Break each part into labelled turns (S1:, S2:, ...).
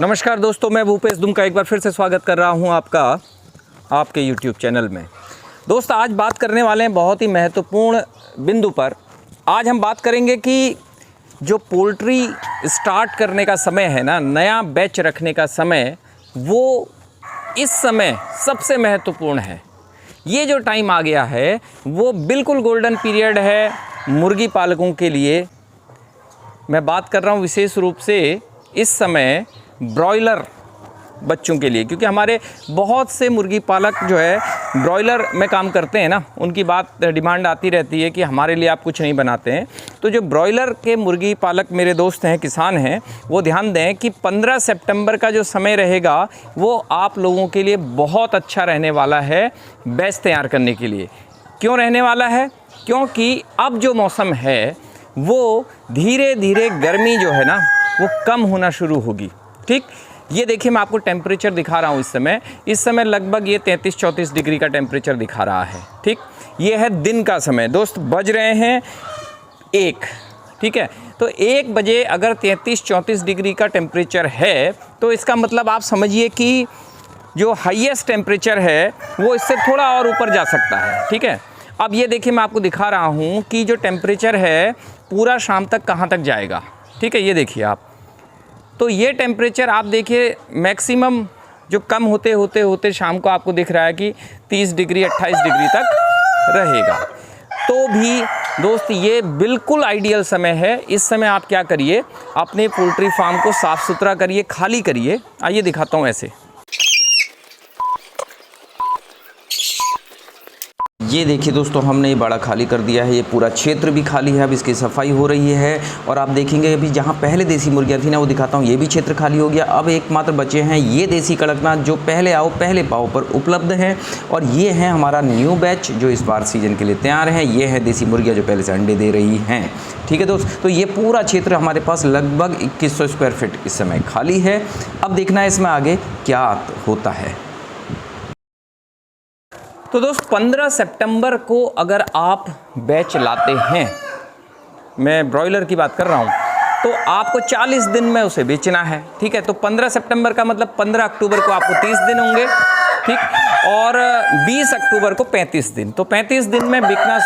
S1: नमस्कार दोस्तों, मैं भूपेश दुम का एक बार फिर से स्वागत कर रहा हूं आपके YouTube चैनल में। दोस्त, आज बात करने वाले हैं बहुत ही महत्वपूर्ण बिंदु पर। आज हम बात करेंगे कि जो पोल्ट्री स्टार्ट करने का समय है ना, नया बैच रखने का समय, वो इस समय सबसे महत्वपूर्ण है। ये जो टाइम आ गया है वो बिल्कुल गोल्डन पीरियड है मुर्गी पालकों के लिए। मैं बात कर रहा हूँ विशेष रूप से इस समय ब्रॉयलर बच्चों के लिए, क्योंकि हमारे बहुत से मुर्गी पालक जो है ब्रॉयलर में काम करते हैं ना, उनकी बात डिमांड आती रहती है कि हमारे लिए आप कुछ नहीं बनाते हैं। तो जो ब्रॉयलर के मुर्गी पालक मेरे दोस्त हैं, किसान हैं, वो ध्यान दें कि 15 सितंबर का जो समय रहेगा वो आप लोगों के लिए बहुत अच्छा रहने वाला है बैच तैयार करने के लिए। क्यों रहने वाला है? क्योंकि अब जो मौसम है वो धीरे धीरे गर्मी जो है ना वो कम होना शुरू होगी। ठीक, ये देखिए मैं आपको टेम्परेचर दिखा रहा हूँ इस समय लगभग ये 33-34 डिग्री का टेम्परेचर दिखा रहा है। ठीक, ये है दिन का समय दोस्त, बज रहे हैं 1। ठीक है, तो 1 बजे अगर 33-34 डिग्री का टेम्परेचर है तो इसका मतलब आप समझिए कि जो हाईएस्ट टेम्परेचर है वो इससे थोड़ा और ऊपर जा सकता है। ठीक है, अब ये देखिए मैं आपको दिखा रहा हूँ कि जो टेम्परेचर है पूरा शाम तक कहाँ तक जाएगा। ठीक है, ये देखिए आप, तो ये टेम्परेचर आप देखिए मैक्सिमम जो कम होते होते शाम को आपको दिख रहा है कि 30 डिग्री 28 डिग्री तक रहेगा। तो भी दोस्त ये बिल्कुल आइडियल समय है। इस समय आप क्या करिए, अपने पोल्ट्री फार्म को साफ़ सुथरा करिए, खाली करिए। आइए दिखाता हूँ ऐसे। ये देखिए दोस्तों, हमने ये बड़ा खाली कर दिया है, ये पूरा क्षेत्र भी खाली है। अब इसकी सफाई हो रही है और आप देखेंगे अभी जहाँ पहले देसी मुर्गियाँ थी ना, वो दिखाता हूँ, ये भी क्षेत्र खाली हो गया। अब एकमात्र बचे हैं ये देसी कड़कनाथ जो पहले आओ पहले पाओ पर उपलब्ध हैं। और ये है हमारा न्यू बैच जो इस बार सीजन के लिए तैयार है। ये है देसी मुर्गियाँ जो पहले से अंडे दे रही हैं। ठीक है दोस्त, तो ये पूरा क्षेत्र हमारे पास लगभग 2100 स्क्वायर फीट इस समय खाली है। अब देखना है इसमें आगे क्या होता है। तो दोस्त 15 सितंबर को अगर आप बैच लाते हैं, मैं ब्रॉयलर की बात कर रहा हूँ, तो आपको 40 दिन में उसे बेचना है। ठीक है, तो 15 सितंबर का मतलब 15 अक्टूबर को आपको 30 दिन होंगे। ठीक, और 20 अक्टूबर को 35 दिन। तो 35 दिन में बिकना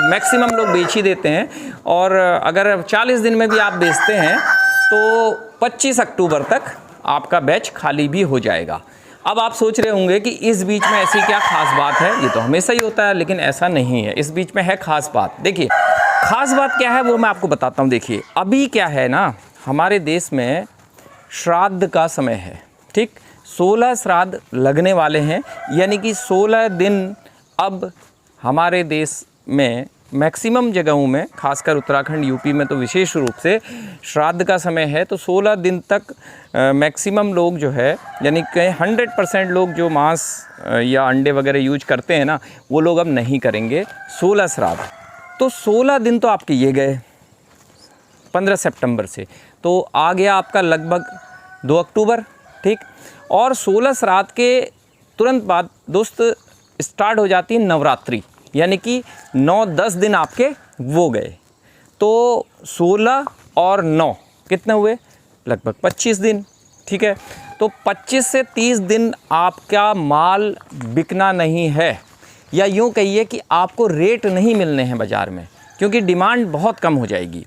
S1: मैक्सिमम लोग बेच ही देते हैं। और अगर 40 दिन में भी आप बेचते हैं तो 25 अक्टूबर तक आपका बैच खाली भी हो जाएगा। अब आप सोच रहे होंगे कि इस बीच में ऐसी क्या खास बात है, ये तो हमेशा ही होता है, लेकिन ऐसा नहीं है। इस बीच में है खास बात। देखिए खास बात क्या है वो मैं आपको बताता हूँ। देखिए अभी क्या है ना, हमारे देश में श्राद्ध का समय है। ठीक, 16 श्राद्ध लगने वाले हैं, यानी कि 16 दिन अब हमारे देश में मैक्सिमम जगहों में, खासकर उत्तराखंड यूपी में तो विशेष रूप से श्राद्ध का समय है। तो 16 दिन तक मैक्सिमम लोग जो है, यानी कि 100% लोग जो मांस या अंडे वगैरह यूज करते हैं ना, वो लोग अब नहीं करेंगे 16 श्राद्ध। तो 16 दिन तो आपके ये गए 15 सितंबर से, तो आ गया आपका लगभग 2 अक्टूबर। ठीक, और 16 श्राद्ध के तुरंत बाद दोस्त स्टार्ट हो जाती है नवरात्रि, यानी कि 9-10 दिन आपके वो गए। तो 16 और 9 कितने हुए? लगभग 25 दिन। ठीक है, तो 25 से 30 दिन आपका माल बिकना नहीं है, या यूँ कहिए कि आपको रेट नहीं मिलने हैं बाज़ार में, क्योंकि डिमांड बहुत कम हो जाएगी।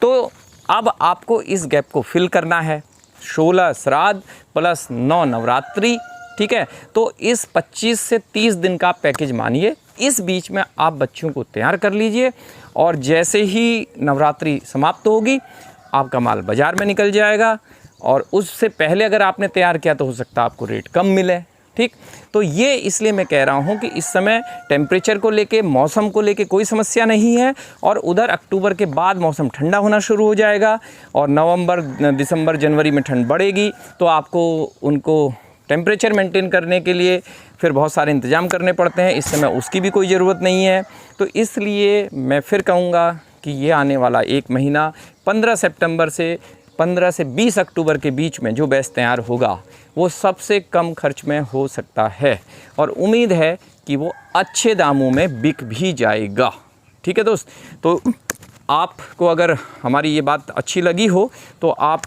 S1: तो अब आपको इस गैप को फिल करना है। 16 श्राद्ध प्लस 9 नवरात्रि। ठीक है, तो इस 25 से 30 दिन का पैकेज मानिए। इस बीच में आप बच्चों को तैयार कर लीजिए, और जैसे ही नवरात्रि समाप्त होगी आपका माल बाज़ार में निकल जाएगा। और उससे पहले अगर आपने तैयार किया तो हो सकता है आपको रेट कम मिले। ठीक, तो ये इसलिए मैं कह रहा हूँ कि इस समय टेम्परेचर को लेके, मौसम को लेके कोई समस्या नहीं है। और उधर अक्टूबर के बाद मौसम ठंडा होना शुरू हो जाएगा, और नवंबर, दिसंबर, जनवरी में ठंड बढ़ेगी। तो आपको उनको टेम्परेचर मेंटेन करने के लिए फिर बहुत सारे इंतज़ाम करने पड़ते हैं। इस समय उसकी भी कोई ज़रूरत नहीं है। तो इसलिए मैं फिर कहूँगा कि ये आने वाला 1 महीना 15 सितंबर से 15 से 20 अक्टूबर के बीच में जो बैच तैयार होगा वो सबसे कम खर्च में हो सकता है, और उम्मीद है कि वो अच्छे दामों में बिक भी जाएगा। ठीक है दोस्त, तो आपको अगर हमारी ये बात अच्छी लगी हो तो आप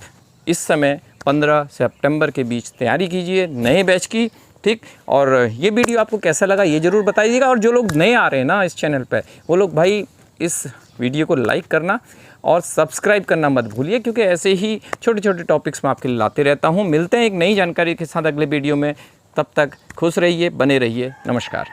S1: इस समय 15 सितंबर के बीच तैयारी कीजिए नए बैच की, ठीक। और ये वीडियो आपको कैसा लगा ये ज़रूर बताइएगा। और जो लोग नए आ रहे हैं ना इस चैनल पे, वो लोग भाई इस वीडियो को लाइक करना और सब्सक्राइब करना मत भूलिए, क्योंकि ऐसे ही छोटे छोटे टॉपिक्स मैं आपके लिए लाते रहता हूँ। मिलते हैं एक नई जानकारी के साथ अगले वीडियो में, तब तक खुश रहिए, बने रहिए, नमस्कार।